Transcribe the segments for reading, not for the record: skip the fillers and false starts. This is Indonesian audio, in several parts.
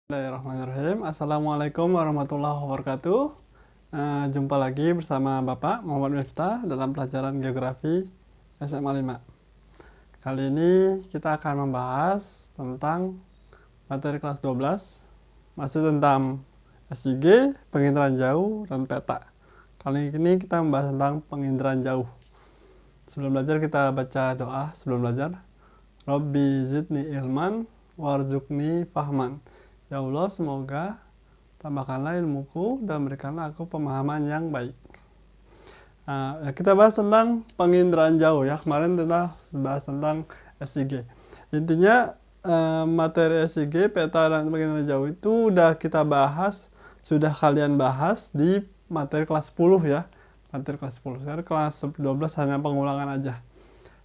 Bismillahirrahmanirrahim. Assalamualaikum warahmatullahi wabarakatuh. Jumpa lagi bersama Bapak Muhammad Miftah dalam pelajaran Geografi SMA 5. Kali ini kita akan membahas tentang materi kelas 12, masih tentang SIG, penginderaan jauh, dan peta. Kali ini kita membahas tentang penginderaan jauh. Sebelum belajar kita baca doa sebelum belajar. Rabbi zidni ilman warzuqni fahman. Ya Allah, semoga tambahkanlah ilmuku dan berikanlah aku pemahaman yang baik. Kita bahas tentang penginderaan jauh ya. Kemarin kita bahas tentang SIG. Intinya materi SIG, peta dan penginderaan jauh itu udah kita bahas, sudah kalian bahas di materi kelas 10 ya. Materi kelas 10. Sekarang kelas 12 hanya pengulangan aja.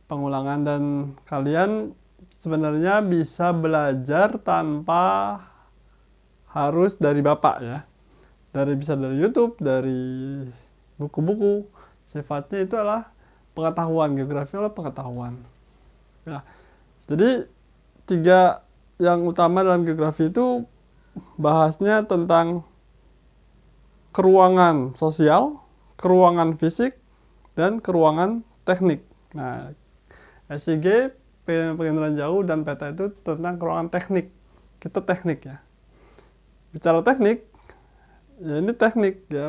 Pengulangan, dan kalian sebenarnya bisa belajar tanpa harus dari Bapak ya. Bisa dari YouTube, dari buku-buku. Sifatnya itu adalah pengetahuan, geografi adalah pengetahuan. Ya. Jadi 3 yang utama dalam geografi itu bahasnya tentang keruangan sosial, keruangan fisik, dan keruangan teknik. Nah, SIG, penginderaan jauh, dan peta itu tentang keruangan teknik. Kita teknik ya. Bicara teknik, ya ini teknik ya.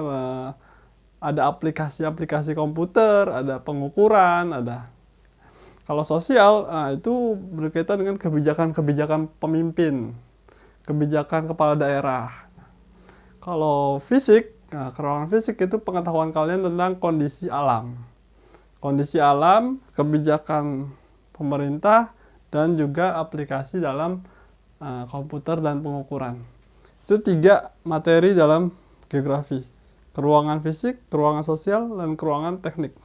Ada aplikasi-aplikasi komputer, ada pengukuran, ada. Kalau sosial, itu berkaitan dengan kebijakan-kebijakan pemimpin, kebijakan kepala daerah. Kalau fisik, keruangan fisik itu pengetahuan kalian tentang kondisi alam. Kondisi alam, kebijakan pemerintah, dan juga aplikasi dalam komputer dan pengukuran. Itu 3 materi dalam geografi. Keruangan fisik, keruangan sosial, dan keruangan teknik.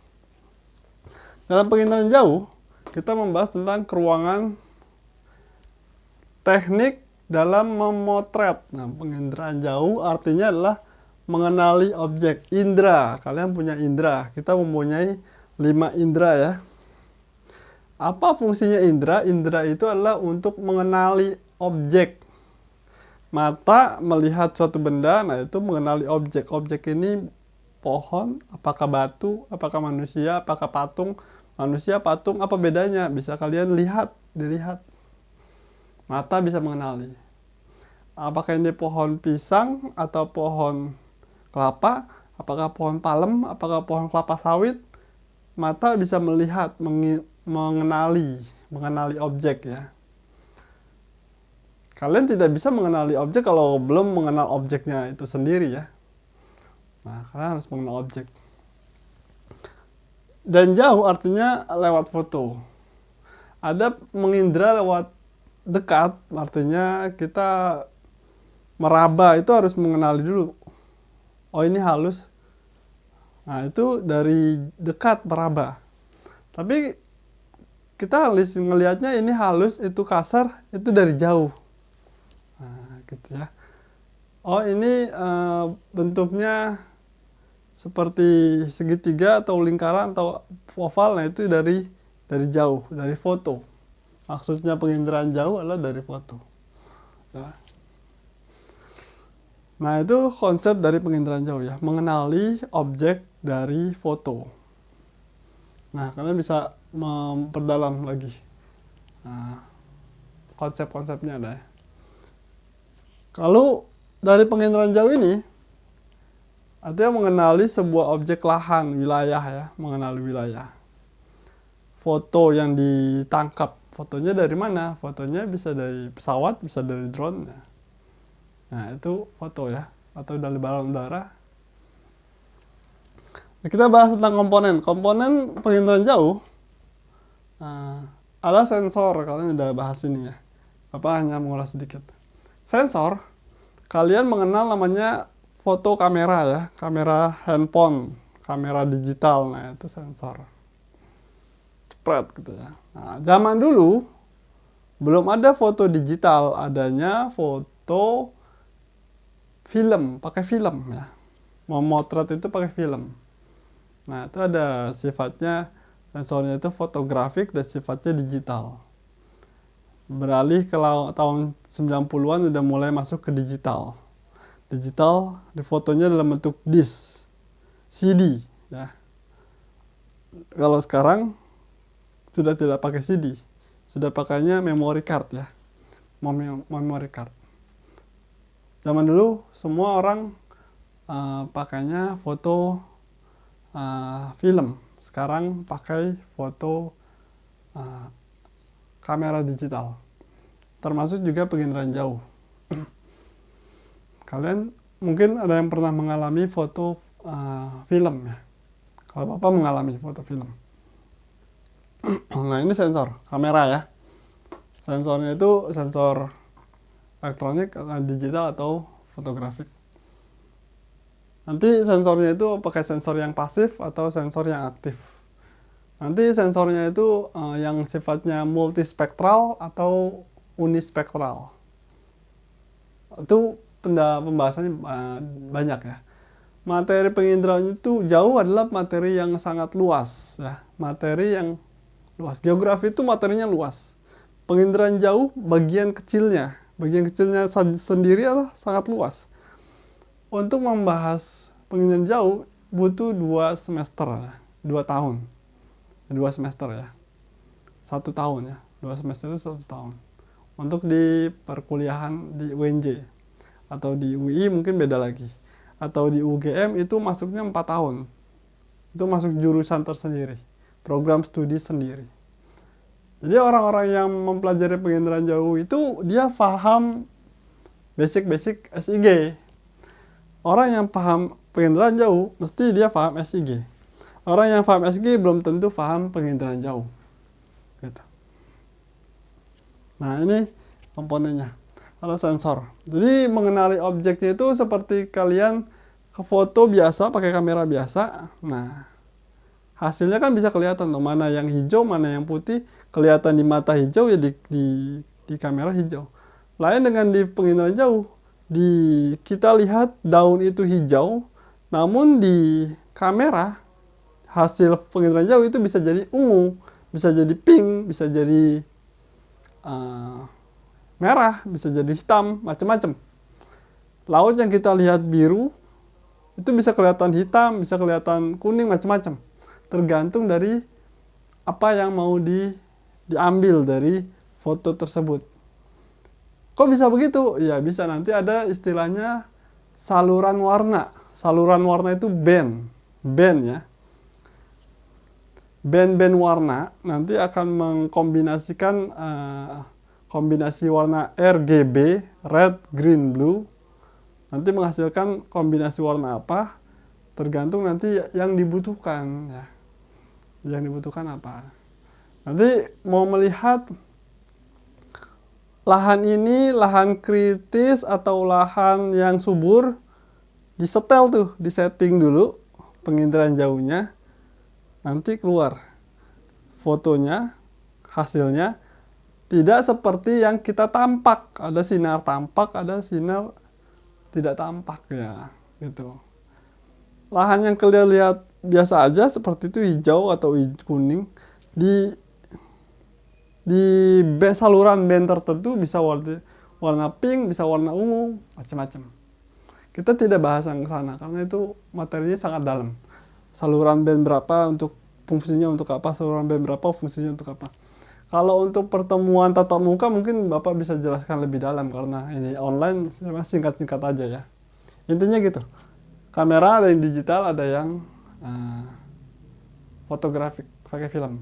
Dalam penginderaan jauh, kita membahas tentang keruangan teknik dalam memotret. Nah, penginderaan jauh artinya adalah mengenali objek. Indra, kalian punya indra. Kita mempunyai 5 indra ya. Apa fungsinya indra? Indra itu adalah untuk mengenali objek. Mata melihat suatu benda, nah itu mengenali objek. Objek ini pohon, apakah batu, apakah manusia, apakah patung. Manusia, patung, apa bedanya? Bisa kalian dilihat. Mata bisa mengenali. Apakah ini pohon pisang atau pohon kelapa? Apakah pohon palem? Apakah pohon kelapa sawit? Mata bisa melihat, mengenali objek ya. Kalian tidak bisa mengenali objek kalau belum mengenal objeknya itu sendiri ya. Nah, kalian harus mengenal objek. Dan jauh artinya lewat foto. Ada mengindra lewat dekat, artinya kita meraba itu harus mengenali dulu. Oh, ini halus. Nah, itu dari dekat meraba. Tapi kita ngelihatnya ini halus, itu kasar, itu dari jauh. Nah, gitu ya. Oh, ini bentuknya seperti segitiga atau lingkaran atau oval. Nah, itu dari jauh, dari foto. Maksudnya penginderaan jauh adalah dari foto. Nah, itu konsep dari penginderaan jauh ya, mengenali objek dari foto. Nah, kalian bisa memperdalam lagi konsep-konsepnya ada ya. Kalau dari penginderaan jauh ini, artinya mengenali sebuah objek lahan, wilayah ya, mengenali wilayah. Foto yang ditangkap, fotonya dari mana? Fotonya bisa dari pesawat, bisa dari drone. Nah, itu foto ya, atau dari balon udara. Nah, kita bahas tentang komponen. Komponen penginderaan jauh ada sensor. Kalian udah bahas ini ya. Bapak hanya mengulas sedikit. Sensor, kalian mengenal namanya foto kamera ya, kamera handphone, kamera digital. Nah, itu sensor. Cepret gitu ya. Nah, zaman dulu belum ada foto digital, adanya foto film, pakai film ya. Memotret itu pakai film. Nah, itu ada sifatnya, sensornya itu fotografik dan sifatnya digital. Beralih ke tahun 90-an udah mulai masuk ke digital. Digital, di fotonya dalam bentuk disk, CD ya. Kalau sekarang sudah tidak pakai CD, sudah pakainya memory card ya. Memory card. Zaman dulu semua orang pakainya foto film. Sekarang pakai foto kamera digital. Termasuk juga penginderaan jauh. Kalian mungkin ada yang pernah mengalami foto film ya. Kalau Bapak mengalami foto film. Nah, ini sensor kamera ya. Sensornya itu sensor elektronik, digital atau fotografik. Nanti sensornya itu pakai sensor yang pasif atau sensor yang aktif. Nanti sensornya itu yang sifatnya multispektral atau unispektral. Itu pembahasannya banyak ya. Materi penginderaan itu jauh adalah materi yang sangat luas ya. Materi yang luas. Geografi itu materinya luas. Penginderaan jauh bagian kecilnya sendiri adalah sangat luas. Untuk membahas penginderaan jauh butuh 2 semester ya. 2 tahun. 2 semester ya. 1 tahun ya. 2 semester itu 1 tahun. Untuk di perkuliahan di UNJ atau di UI mungkin beda lagi. Atau di UGM itu masuknya 4 tahun. Itu masuk jurusan tersendiri, program studi sendiri. Jadi orang-orang yang mempelajari penginderaan jauh itu dia paham basic-basic SIG. Orang yang paham penginderaan jauh mesti dia paham SIG. Orang yang paham SIG belum tentu paham penginderaan jauh. Gitu. Nah, ini komponennya. Ada sensor. Jadi mengenali objeknya itu seperti kalian ke foto biasa pakai kamera biasa. Nah, hasilnya kan bisa kelihatan tuh, mana yang hijau, mana yang putih. Kelihatan di mata hijau ya di kamera hijau. Lain dengan di penginderaan jauh. Kita lihat daun itu hijau, namun di kamera hasil penginderaan jauh itu bisa jadi ungu, bisa jadi pink, bisa jadi merah, bisa jadi hitam, macam-macam. Laut yang kita lihat biru, itu bisa kelihatan hitam, bisa kelihatan kuning, macam-macam. Tergantung dari apa yang mau diambil dari foto tersebut. Kok bisa begitu? Ya bisa, nanti ada istilahnya saluran warna. Saluran warna itu band ya. Band-band warna nanti akan mengkombinasikan kombinasi warna RGB, red, green, blue. Nanti menghasilkan kombinasi warna apa? Tergantung nanti yang dibutuhkan ya. Yang dibutuhkan apa? Nanti mau melihat lahan ini lahan kritis atau lahan yang subur, disetel tuh, disetting dulu penginderaan jauhnya. Nanti keluar fotonya, hasilnya tidak seperti yang kita tampak. Ada sinar tampak, ada sinar tidak tampak ya, gitu. Lahan yang kalian lihat biasa aja seperti itu hijau atau kuning, di saluran band tertentu bisa warna pink, bisa warna ungu, macam-macam. Kita tidak bahas yang ke sana karena itu materinya sangat dalam. Saluran band berapa untuk fungsinya untuk apa, saluran band berapa fungsinya untuk apa. Kalau untuk pertemuan tatap muka mungkin Bapak bisa jelaskan lebih dalam karena ini online singkat-singkat aja ya. Intinya gitu. Kamera ada yang digital, ada yang fotografik, pakai film.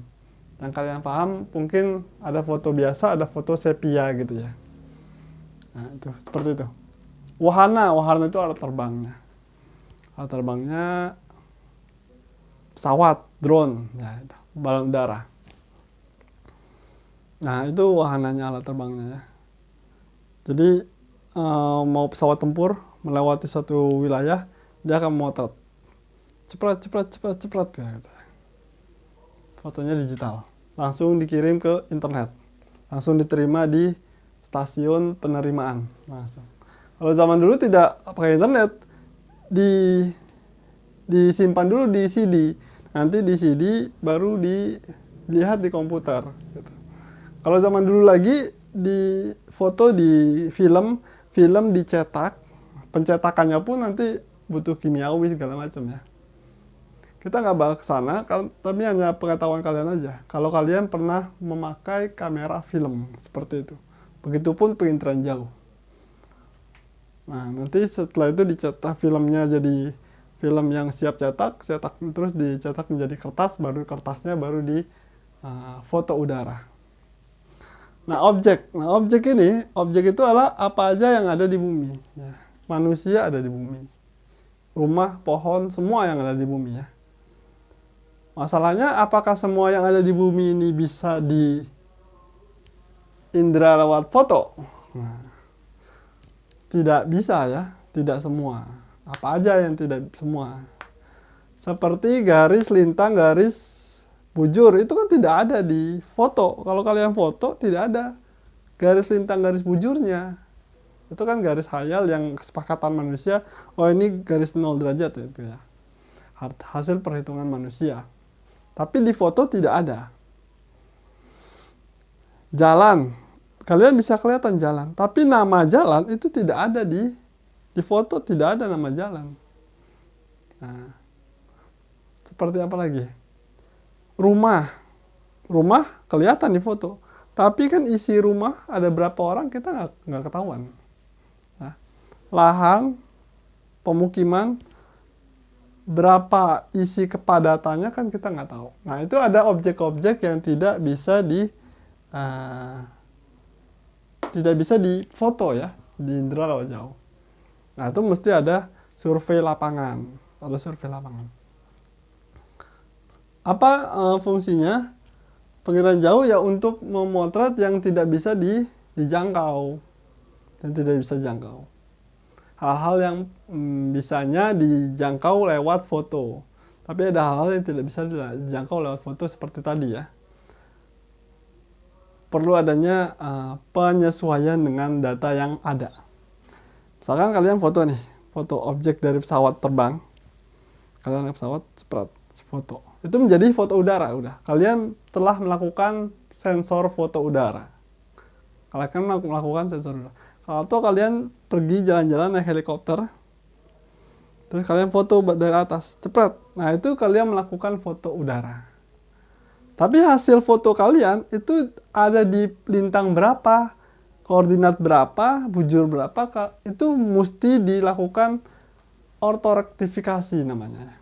Yang kalian paham mungkin ada foto biasa, ada foto sepia gitu ya. Nah, itu seperti itu. Wahana itu alat terbangnya. Alat terbangnya pesawat, drone, ya, itu, balon udara. Nah, itu wahananya, alat terbangnya ya. Jadi mau pesawat tempur melewati suatu wilayah, dia akan memotret. Ceprat ya, gitu. Fotonya digital. Langsung dikirim ke internet. Langsung diterima di stasiun penerimaan. Langsung. Kalau zaman dulu tidak pakai internet, disimpan dulu di CD. Nanti di CD baru dilihat di komputer. Gitu. Kalau zaman dulu lagi di foto di film, film dicetak, pencetakannya pun nanti butuh kimiawi segala macam ya. Kita nggak bakal ke sana, tapi hanya pengetahuan kalian aja. Kalau kalian pernah memakai kamera film seperti itu, begitupun penginderaan jauh. Nah, nanti setelah itu dicetak filmnya jadi film yang siap cetak terus dicetak menjadi kertas, baru kertasnya baru di foto udara. Nah, objek itu adalah apa aja yang ada di bumi. Ya. Manusia ada di bumi, rumah, pohon, semua yang ada di bumi ya. Masalahnya, apakah semua yang ada di bumi ini bisa diindra lewat foto? Nah, tidak bisa ya, tidak semua. Apa aja yang tidak semua. Seperti garis lintang, garis bujur, itu kan tidak ada di foto. Kalau kalian foto, tidak ada garis lintang, garis bujurnya. Itu kan garis khayal yang kesepakatan manusia, oh ini garis 0 derajat itu ya. Hasil perhitungan manusia. Tapi di foto tidak ada. Jalan, kalian bisa kelihatan jalan, tapi nama jalan itu tidak ada di foto, tidak ada nama jalan. Nah, seperti apa lagi? Rumah kelihatan di foto, tapi kan isi rumah ada berapa orang kita nggak ketahuan. Nah, lahan, pemukiman, berapa isi kepadatannya kan kita nggak tahu. Nah, itu ada objek-objek yang tidak bisa difoto ya, diindra lewat jauh. Nah, itu mesti ada survei lapangan. Apa fungsinya? Penginderaan jauh ya untuk memotret yang tidak bisa dijangkau dan tidak bisa jangkau. Hal-hal yang bisanya dijangkau lewat foto. Tapi ada hal-hal yang tidak bisa dijangkau lewat foto seperti tadi ya. Perlu adanya penyesuaian dengan data yang ada. Misalkan kalian foto objek dari pesawat terbang. Kalian naik pesawat, foto. Itu menjadi foto udara udah. Kalian telah melakukan sensor foto udara. Kalian melakukan sensor udara. Atau kalian pergi jalan-jalan naik helikopter, terus kalian foto dari atas, cepet. Nah, itu kalian melakukan foto udara. Tapi hasil foto kalian itu ada di lintang berapa, koordinat berapa, bujur berapa, itu mesti dilakukan ortorektifikasi namanya.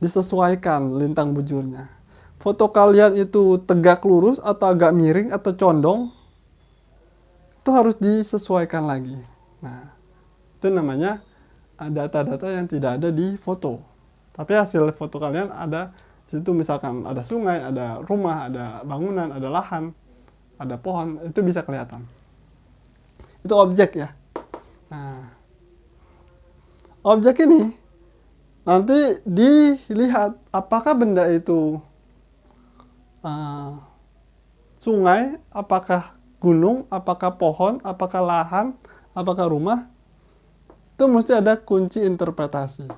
Disesuaikan lintang bujurnya. Foto kalian itu tegak lurus atau agak miring atau condong, itu harus disesuaikan lagi. Nah, itu namanya data-data yang tidak ada di foto. Tapi hasil foto kalian ada di situ, misalkan ada sungai, ada rumah, ada bangunan, ada lahan, ada pohon, itu bisa kelihatan. Itu objek ya. Nah, objek ini nanti dilihat apakah benda itu sungai, apakah gunung, apakah pohon, apakah lahan, apakah rumah. Itu mesti ada kunci interpretasi.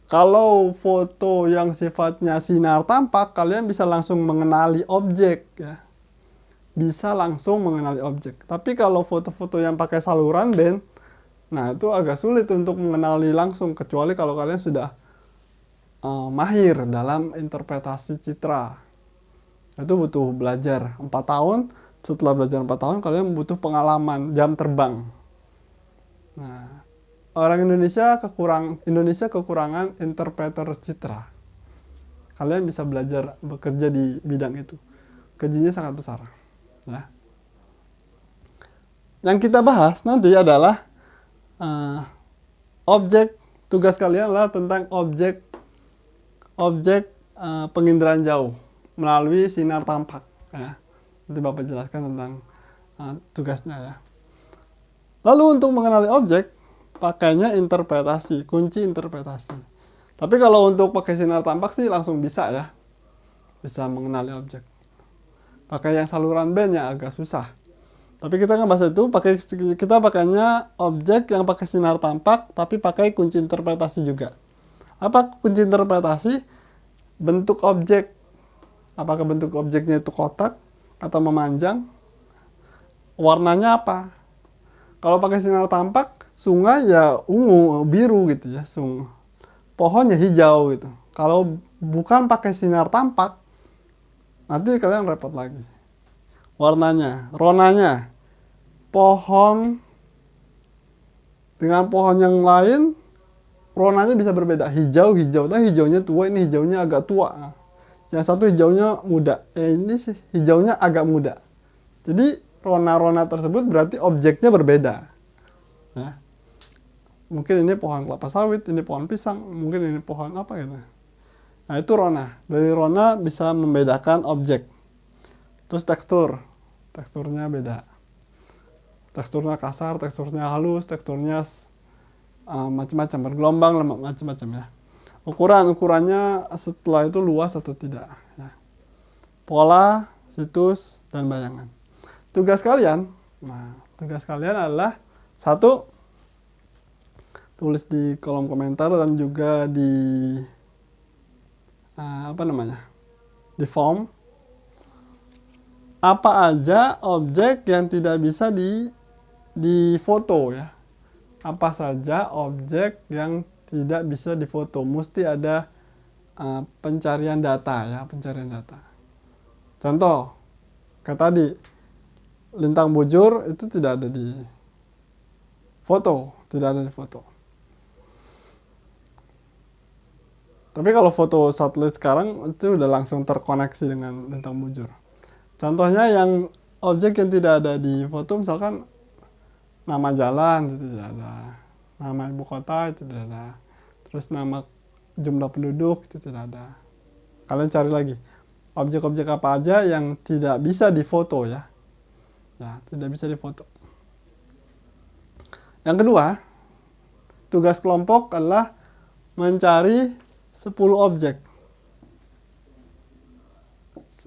Kalau foto yang sifatnya sinar tampak, kalian bisa langsung mengenali objek ya. Bisa langsung mengenali objek. Tapi kalau foto-foto yang pakai saluran band, nah itu agak sulit untuk mengenali langsung, kecuali kalau kalian sudah mahir dalam interpretasi citra. Itu butuh belajar 4 tahun. Setelah belajar 4 tahun, kalian butuh pengalaman, jam terbang. Nah, orang Indonesia kekurangan interpreter citra. Kalian bisa belajar bekerja di bidang itu. Gajinya sangat besar. Ya. Yang kita bahas nanti adalah objek, tugas kalian adalah tentang objek penginderaan jauh melalui sinar tampak. Ya. Nanti Bapak jelaskan tentang tugasnya ya. Lalu untuk mengenali objek, pakainya interpretasi, kunci interpretasi. Tapi kalau untuk pakai sinar tampak sih langsung bisa ya. Bisa mengenali objek. Pakai yang saluran band ya agak susah. Tapi kita nggak bahas itu, kita pakainya objek yang pakai sinar tampak, tapi pakai kunci interpretasi juga. Apa kunci interpretasi? Bentuk objek. Apakah bentuk objeknya itu kotak atau memanjang, warnanya apa. Kalau pakai sinar tampak, sungai ya ungu, biru gitu ya, pohonnya hijau gitu. Kalau bukan pakai sinar tampak, nanti kalian repot lagi. Warnanya, ronanya, pohon dengan pohon yang lain, ronanya bisa berbeda. Hijau, nah hijaunya tua, ini hijaunya agak tua. Yang satu hijaunya muda, ini sih hijaunya agak muda. Jadi rona-rona tersebut berarti objeknya berbeda. Ya. Mungkin ini pohon kelapa sawit, ini pohon pisang, mungkin ini pohon apa gitu. Nah itu rona. Dari rona bisa membedakan objek. Terus teksturnya beda. Teksturnya kasar, teksturnya halus, teksturnya macam-macam, bergelombang, macam-macam ya. Ukurannya setelah itu luas atau tidak. Ya. Pola, situs, dan bayangan. Tugas kalian adalah satu, tulis di kolom komentar dan juga di di form, apa aja objek yang tidak bisa difoto ya. Apa saja objek yang tidak bisa difoto, mesti ada pencarian data ya, Contoh, kayak tadi lintang bujur itu tidak ada di foto. Tapi kalau foto satelit sekarang itu udah langsung terkoneksi dengan lintang bujur. Contohnya yang objek yang tidak ada di foto, misalkan nama jalan itu tidak ada, nama ibu kota itu tidak ada, terus nama jumlah penduduk itu tidak ada. Kalian cari lagi objek-objek apa aja yang tidak bisa difoto ya. Ya, tidak bisa difoto. Yang kedua, tugas kelompok adalah mencari 10 objek.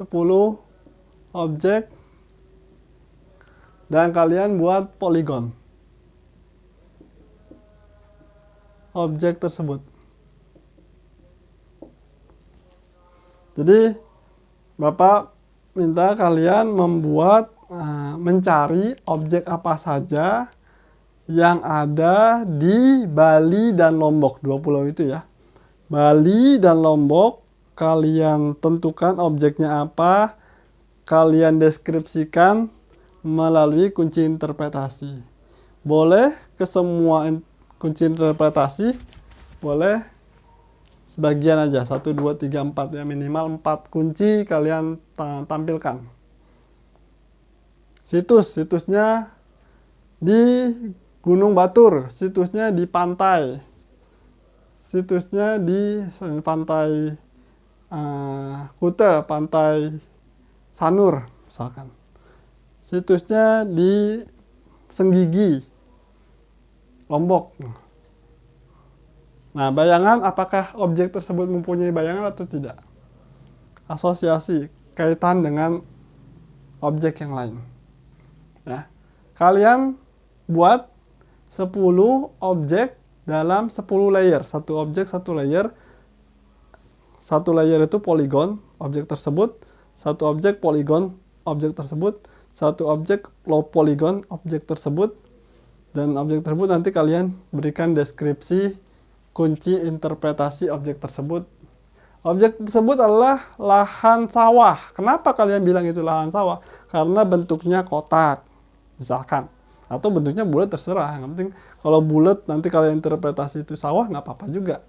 10 objek dan kalian buat poligon objek tersebut. Jadi Bapak minta kalian mencari objek apa saja yang ada di Bali dan Lombok, 2 pulau itu ya. Bali dan Lombok, kalian tentukan objeknya apa, kalian deskripsikan melalui kunci interpretasi. Boleh ke semua kunci interpretasi, boleh sebagian aja, 1, 2, 3, 4 ya, minimal 4 kunci kalian tampilkan. Situsnya di Gunung Batur, situsnya di pantai, situsnya di pantai Kute, pantai Sanur misalkan, situsnya di Senggigi, Lombok. Nah, bayangan, apakah objek tersebut mempunyai bayangan atau tidak? Asosiasi, kaitan dengan objek yang lain. Ya. Kalian buat 10 objek dalam 10 layer. Satu objek, satu layer. Satu layer itu poligon, objek tersebut. Satu objek poligon, objek tersebut. Satu objek low poligon, objek tersebut. Dan objek tersebut nanti kalian berikan deskripsi kunci interpretasi objek tersebut. Objek tersebut adalah lahan sawah. Kenapa kalian bilang itu lahan sawah? Karena bentuknya kotak, misalkan. Atau bentuknya bulat, terserah. Yang penting kalau bulat nanti kalian interpretasi itu sawah, nggak apa-apa juga.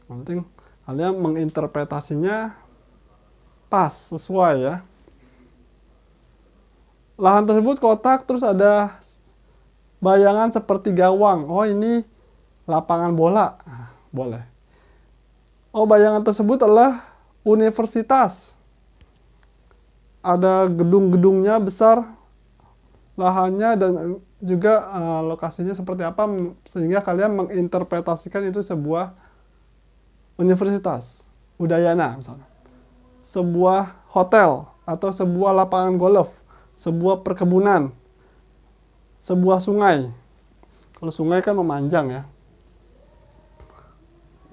Yang penting kalian menginterpretasinya pas, sesuai ya. Lahan tersebut kotak, terus ada bayangan seperti gawang. Oh, ini lapangan bola. Boleh. Oh, bayangan tersebut adalah universitas. Ada gedung-gedungnya besar, lahannya, dan juga lokasinya seperti apa, sehingga kalian menginterpretasikan itu sebuah universitas, Udayana misalnya. Sebuah hotel, atau sebuah lapangan golf, sebuah perkebunan, sebuah sungai. Kalau sungai kan memanjang ya.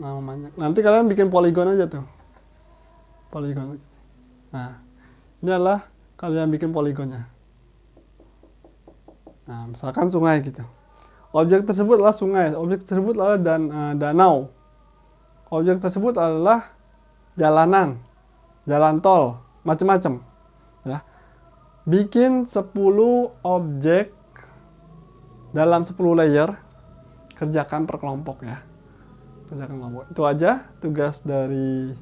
Nah, nanti kalian bikin poligon aja tuh. Poligon. Nah, ini adalah kalian bikin poligonnya. Nah, misalkan sungai gitu. Objek tersebut adalah sungai, objek tersebut adalah danau. Objek tersebut adalah jalanan, jalan tol, macam-macam. Ya. Bikin 10 objek dalam 10 layer, kerjakan per kelompok ya. Kerjakan kelompok. Itu aja tugas dari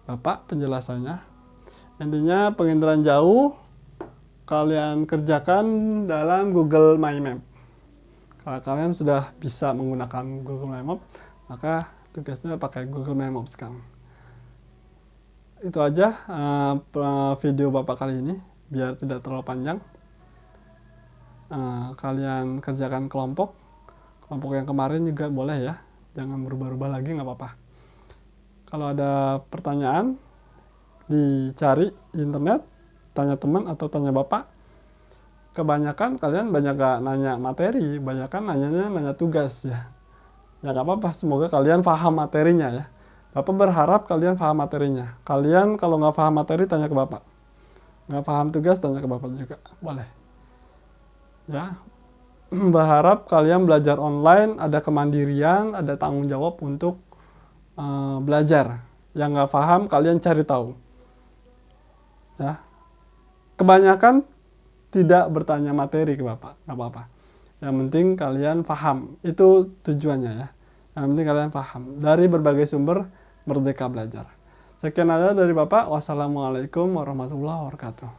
Bapak penjelasannya. Intinya penginderaan jauh kalian kerjakan dalam Google My Map. Kalau kalian sudah bisa menggunakan Google My Map, maka tugasnya pakai Google My Map sekarang. Itu aja video Bapak kali ini, biar tidak terlalu panjang. Kalian kerjakan kelompok yang kemarin juga boleh ya, jangan berubah-ubah lagi, nggak apa-apa. Kalau ada pertanyaan, dicari di internet, tanya teman atau tanya Bapak. Kebanyakan kalian banyak gak nanya materi, banyak kan nanya tugas ya. Ya nggak apa-apa, semoga kalian paham materinya ya. Bapak berharap kalian paham materinya. Kalian kalau nggak paham materi, tanya ke Bapak. Nggak paham tugas, tanya ke Bapak juga, boleh. Ya, berharap kalian belajar online, ada kemandirian, ada tanggung jawab untuk belajar. Yang nggak paham, kalian cari tahu. Ya, kebanyakan tidak bertanya materi ke Bapak, nggak apa-apa. Yang penting kalian paham, itu tujuannya ya. Yang penting kalian paham. Dari berbagai sumber, merdeka belajar. Sekian aja dari Bapak. Wassalamualaikum warahmatullahi wabarakatuh.